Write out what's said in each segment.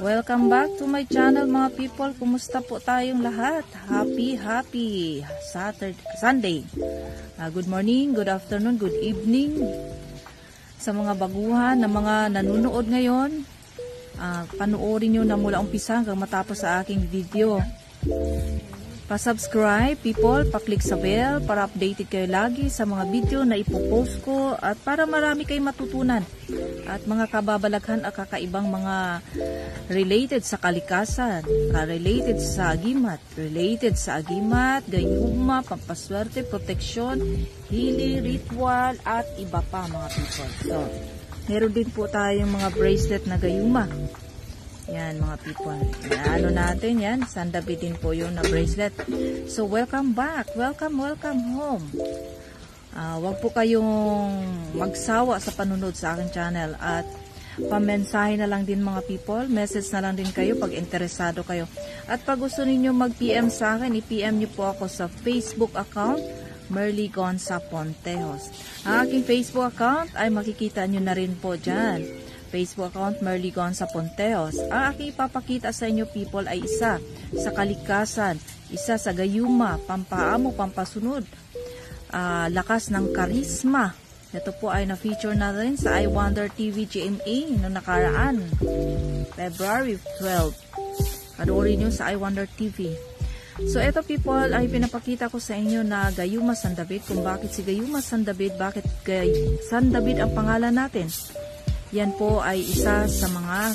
Welcome back to my channel mga people. Kumusta po tayong lahat? Happy Sunday. Good morning, good afternoon, good evening. Sa mga baguhan na mga nanonood ngayon, panoorin nyo na mula umpisa hanggang matapos sa aking video. Pa-subscribe people, pa-click sa bell para updated kayo lagi sa mga video na ipopost ko at para marami kayong matutunan at mga kababalaghan at kakaibang mga related sa kalikasan, related sa agimat, gayuma, pampaswerte, proteksyon, healing, ritual at iba pa mga people. So, meron din po tayong mga bracelet na gayuma. Yan mga people. Ano natin yan? Sandabitin po yun na bracelet. So welcome back. Welcome home. Wag po kayong magsawa sa panunod sa aking channel. At pamensahe na lang din mga people. Message na lang din kayo pag interesado kayo. At pag gusto niyo mag-PM sa akin, i-PM niyo po ako sa Facebook account Merly Gonza Pontejos. Ang aking Facebook account ay makikita nyo na rin po dyan. Facebook account Merly Gonza Pontejos. Ang aking ipapakita sa inyo people ay isa sa kalikasan, isa sa gayuma, pampaamo, pampasunod, lakas ng karisma. Ito po ay na-feature na rin sa I Wonder TV GMA noong nakaraan, February 12. Panoorin nyo sa I Wonder TV. So ito people ay pinapakita ko sa inyo na Gayuma San David. Kung bakit si Gayuma San David, bakit San David ang pangalan natin. Yan po ay isa sa mga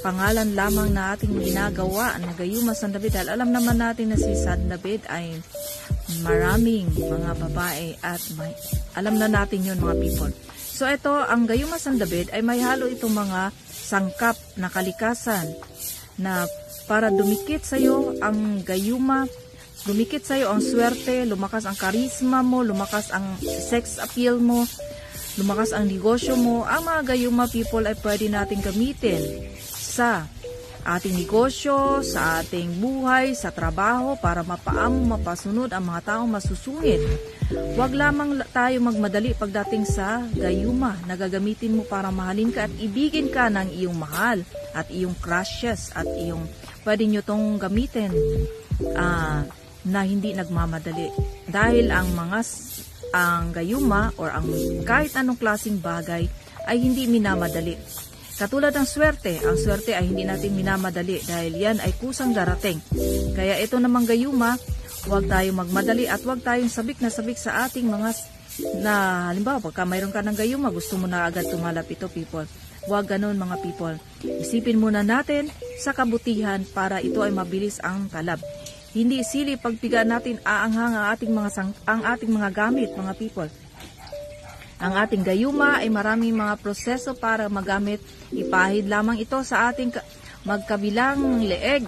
pangalan lamang na ating ginagawa na Gayuma San David. Dahil alam naman natin na si San David ay maraming mga babae at alam na natin yun mga people. So ito, ang Gayuma San David ay may halo itong mga sangkap na kalikasan na para dumikit sa iyo ang gayuma, dumikit sa iyo ang swerte, lumakas ang karisma mo, lumakas ang sex appeal mo, lumakas ang negosyo mo. Ang mga gayuma people ay pwede natin gamitin sa ating negosyo, sa ating buhay, sa trabaho para mapaamo, mapasunod ang mga taong masusungit. Huwag lamang tayo magmadali pagdating sa gayuma na gagamitin mo para mahalin ka at ibigin ka ng iyong mahal at iyong crushes at iyong pwede nyo tong gamitin na hindi nagmamadali. Dahil ang gayuma or ang kahit anong klaseng bagay ay hindi minamadali. Katulad ng swerte, ang swerte ay hindi natin minamadali dahil yan ay kusang darating. Kaya ito namang gayuma, huwag tayong magmadali at huwag tayong sabik na sabik sa ating mga halimbawa pagka mayroon ka ng gayuma, gusto mo na agad tumalap ito people. Huwag ganun mga people. Isipin muna natin sa kabutihan para ito ay mabilis ang kalab. Hindi sili pagpigaan natin aanghang ang ating mga gamit mga people. Ang ating gayuma ay maraming mga proseso para magamit. Ipahid lamang ito sa ating magkabilang leeg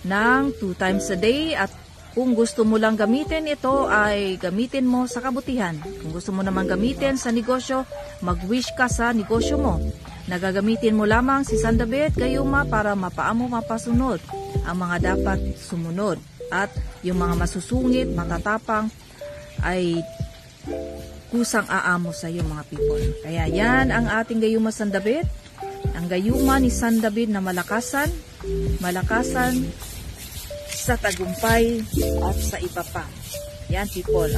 ng 2 times a day at kung gusto mo lang gamitin ito ay gamitin mo sa kabutihan. Kung gusto mo naman gamitin sa negosyo, mag-wish ka sa negosyo mo. Nagagamitin mo lamang si San David gayuma para mapaamo mapasunod ang mga dapat sumunod. At yung mga masusungit, matatapang ay kusang aamo sa iyo mga people. Kaya yan ang ating gayuma San David. Ang gayuma ni San David na malakasan sa tagumpay at sa iba pa. Yan people.